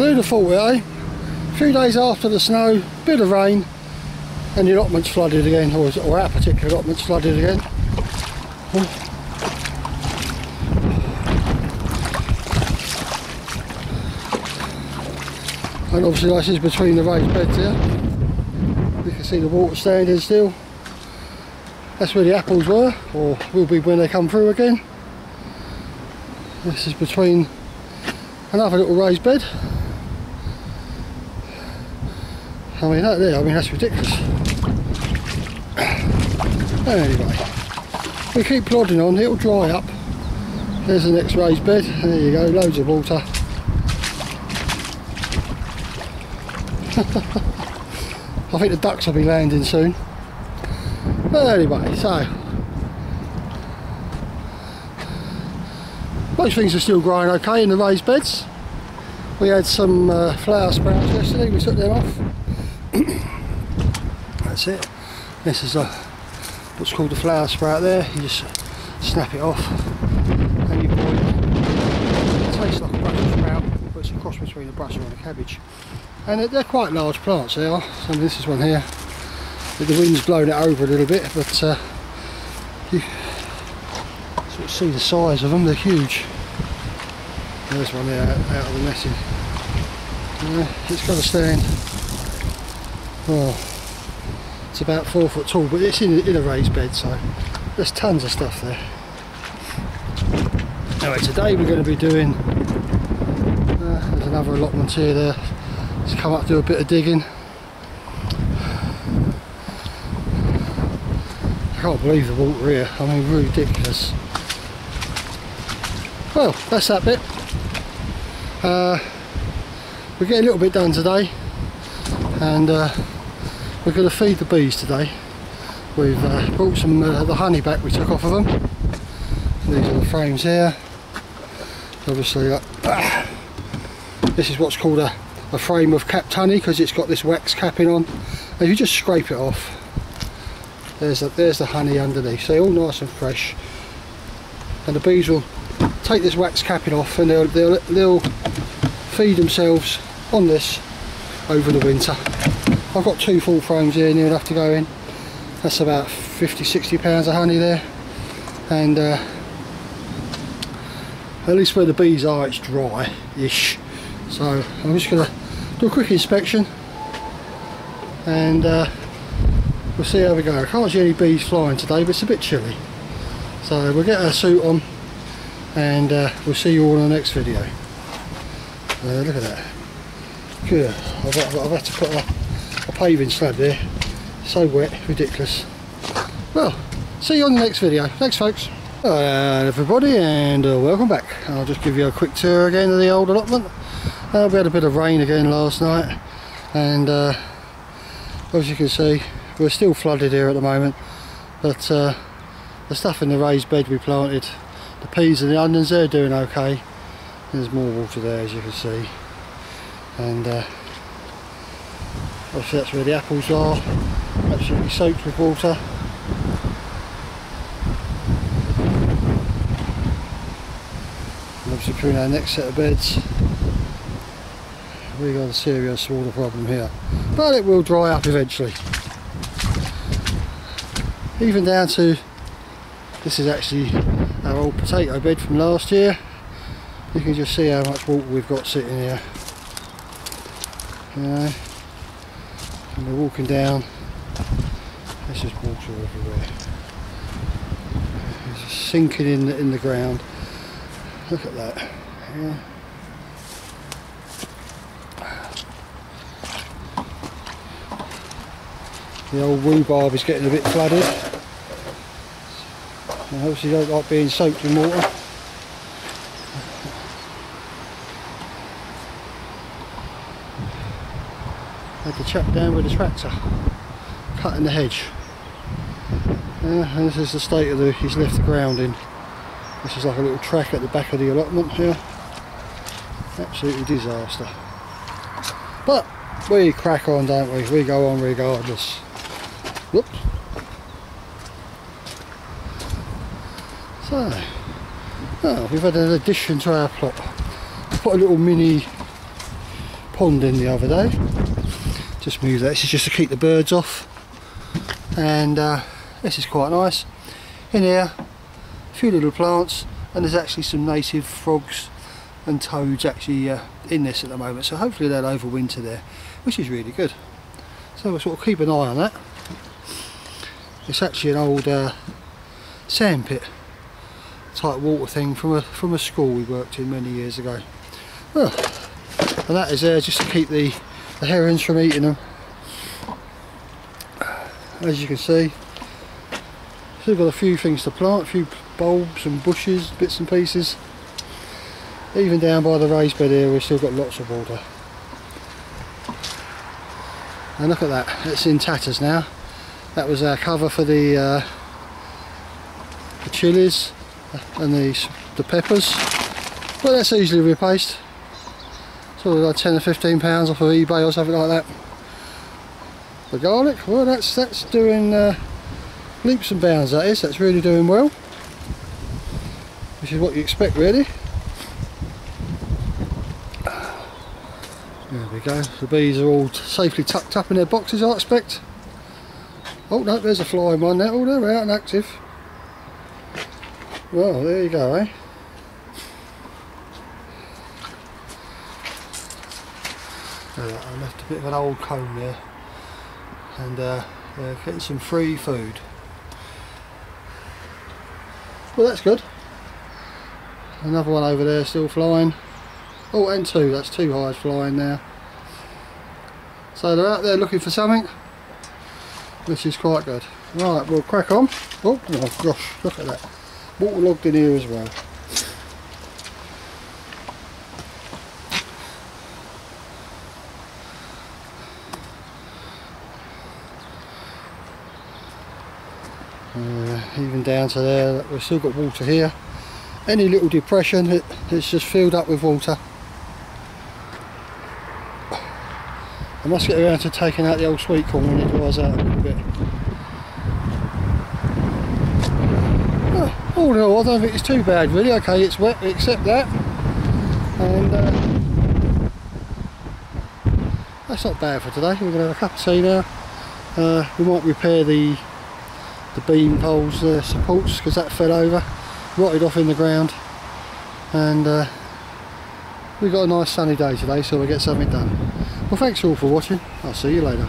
Who'd have thought it, eh? A few days after the snow, bit of rain, and the allotment's flooded again, or our particular allotment's flooded again. And obviously this is between the raised beds here. You can see the water standing still. That's where the apples were, or will be when they come through again. This is between another little raised bed. I mean that there, that's ridiculous. Anyway, we keep plodding on, it'll dry up. There's the next raised bed, there you go, loads of water. I think the ducks will be landing soon. But anyway, so most things are still growing okay in the raised beds. We had some flower sprouts yesterday, we took them off. That's it. This is what's called the flower sprout there. You just snap it off and you boil it. It tastes like a Brussels sprout, but it's a cross between a Brussels and a cabbage. And they're quite large plants, they are. So this is one here. The wind's blown it over a little bit, but you sort of see the size of them, they're huge. There's one there out of the messing. It's got to stand. Oh, it's about 4 foot tall, but it's in a raised bed, so there's tons of stuff there. Anyway, today we're going to be doing, there's another allotment here there. Let's come up, do a bit of digging. I can't believe the water here, ridiculous. Well, that's that bit. We're getting a little bit done today, and we're going to feed the bees today. We've brought some the honey back we took off of them. These are the frames here. Obviously this is what's called a frame of capped honey, because it's got this wax capping on. And if you just scrape it off, there's the honey underneath, so all nice and fresh. And the bees will take this wax capping off, and they'll feed themselves on this over the winter. I've got 2 full frames here near enough to go in. That's about 50-60 pounds of honey there, and at least where the bees are it's dry-ish. So I'm just going to do a quick inspection, and we'll see how we go. I can't see any bees flying today, but it's a bit chilly, so we'll get our suit on, and we'll see you all in the next video. Look at that. Good. I've had to put a paving slab there. So wet, ridiculous. Well, see you on the next video. Thanks folks. Hello everybody, and welcome back. I'll just give you a quick tour again of the old allotment. We had a bit of rain again last night, and as you can see we're still flooded here at the moment, but the stuff in the raised bed we planted, the peas and the onions, they're doing okay. There's more water there, as you can see, and obviously that's where the apples are, absolutely soaked with water. And obviously between our next set of beds we got a serious water problem here, but it will dry up eventually. Even down to, this is actually our old potato bed from last year. You can just see how much water we've got sitting here. You know, and we're walking down, there's just water everywhere. It's just sinking in the ground. Look at that. Yeah. The old rhubarb is getting a bit flooded. And obviously you don't like being soaked in water. Had the chap down with the tractor cutting the hedge. And this is the state of he's left the ground in. This is like a little track at the back of the allotment here. Absolutely disaster. But we crack on, don't we? We go on regardless. Whoops. So, we've had an addition to our plot. Put a little mini pond in the other day. Just move that. This is just to keep the birds off. And this is quite nice. In here, a few little plants, and there's actually some native frogs and toads actually in this at the moment. So hopefully they'll overwinter there, which is really good. So we'll sort of keep an eye on that. It's actually an old sandpit type water thing from a school we worked in many years ago. Well, and that is there just to keep the herons from eating them. As you can see, still got a few things to plant, a few bulbs and bushes, bits and pieces. Even down by the raised bed here we've still got lots of water. And look at that, it's in tatters now. That was our cover for the chilies and the peppers. Well, that's easily replaced. Sort of like 10 or 15 pounds off of eBay or something like that. The garlic, well that's doing leaps and bounds, that is. That's really doing well. Which is what you expect, really. There we go. The bees are all safely tucked up in their boxes, I expect. Oh no, there's a flying one now. Oh, they're out and active. Well, there you go, eh? I left a bit of an old comb there. And getting some free food. Well, that's good. Another one over there still flying. Oh, and two. That's two hives flying now. So they're out there looking for something, which is quite good. Right, we'll crack on. Oh gosh, look at that. Waterlogged in here as well. Even down to there, we've still got water here. Any little depression, it's just filled up with water. I must get around to taking out the old sweet corn when it dries out a little bit. All in all, I don't think it's too bad really. Okay, it's wet, we accept that. And that's not bad for today. We're going to have a cup of tea now. We might repair the beam poles, the supports, because that fell over, rotted off in the ground. And we've got a nice sunny day today, so we'll get something done. Well, thanks all for watching. I'll see you later.